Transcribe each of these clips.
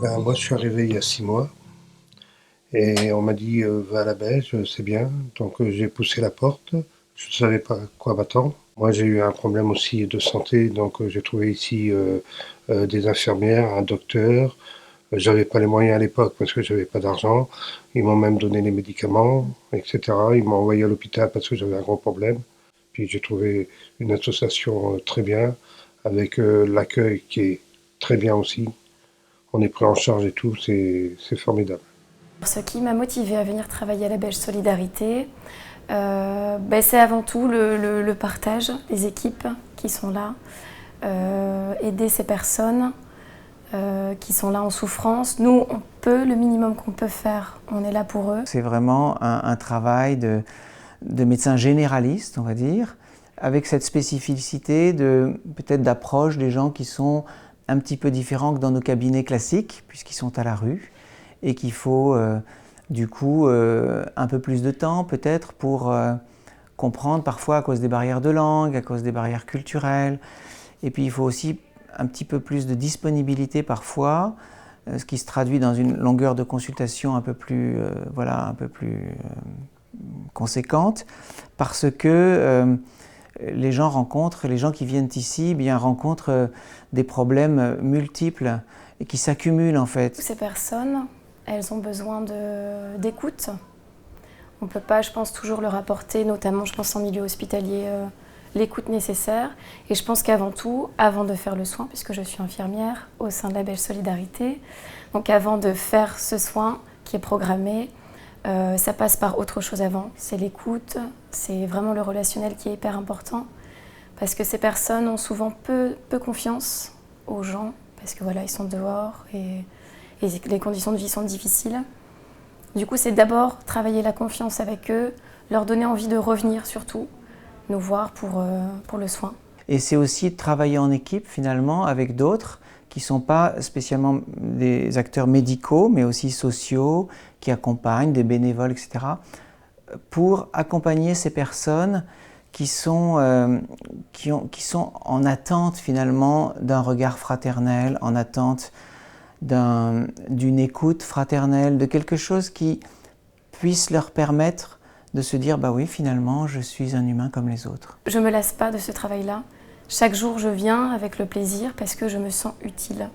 Moi, je suis arrivé il y a 6 mois et on m'a dit va à la Belge, c'est bien. Donc j'ai poussé la porte. Je ne savais pas à quoi m'attendre. Moi, j'ai eu un problème aussi de santé, donc j'ai trouvé ici des infirmières, un docteur. J'avais pas les moyens à l'époque parce que j'avais pas d'argent. Ils m'ont même donné les médicaments, etc. Ils m'ont envoyé à l'hôpital parce que j'avais un gros problème. Puis j'ai trouvé une association très bien, avec l'accueil qui est très bien aussi. On est pris en charge et tout, c'est formidable. Ce qui m'a motivée à venir travailler à la Belge Solidarité, c'est avant tout le partage, les équipes qui sont là, aider ces personnes qui sont là en souffrance. Nous, on peut, le minimum qu'on peut faire, on est là pour eux. C'est vraiment un travail de médecin généraliste, on va dire, avec cette spécificité peut-être d'approche des gens qui sont un petit peu différents que dans nos cabinets classiques, puisqu'ils sont à la rue, et qu'il faut du coup un peu plus de temps peut-être pour comprendre parfois à cause des barrières de langue, à cause des barrières culturelles. Et puis il faut aussi un petit peu plus de disponibilité parfois, ce qui se traduit dans une longueur de consultation un peu plus, conséquente, parce que les gens qui viennent ici rencontrent des problèmes multiples et qui s'accumulent en fait. Ces personnes, elles ont besoin d'écoute. On ne peut pas, je pense, toujours leur apporter, notamment je pense en milieu hospitalier, l'écoute nécessaire. Et je pense qu'avant tout, avant de faire le soin, puisque je suis infirmière au sein de la Belge Solidarité, donc avant de faire ce soin qui est programmé, ça passe par autre chose avant. C'est l'écoute, c'est vraiment le relationnel qui est hyper important. Parce que ces personnes ont souvent peu confiance aux gens, parce que voilà, ils sont dehors et les conditions de vie sont difficiles. Du coup, c'est d'abord travailler la confiance avec eux, leur donner envie de revenir surtout, nous voir pour le soin. Et c'est aussi de travailler en équipe finalement avec d'autres qui ne sont pas spécialement des acteurs médicaux, mais aussi sociaux, qui accompagnent, des bénévoles, etc., pour accompagner ces personnes qui sont en attente finalement d'un regard fraternel, en attente d'une écoute fraternelle, de quelque chose qui puisse leur permettre de se dire « bah oui, finalement, je suis un humain comme les autres ». Je ne me lasse pas de ce travail-là. Chaque jour, je viens avec le plaisir parce que je me sens utile.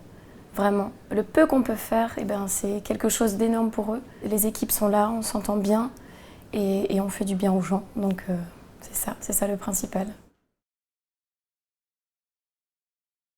Vraiment. Le peu qu'on peut faire, c'est quelque chose d'énorme pour eux. Les équipes sont là, on s'entend bien et on fait du bien aux gens. Donc c'est ça le principal.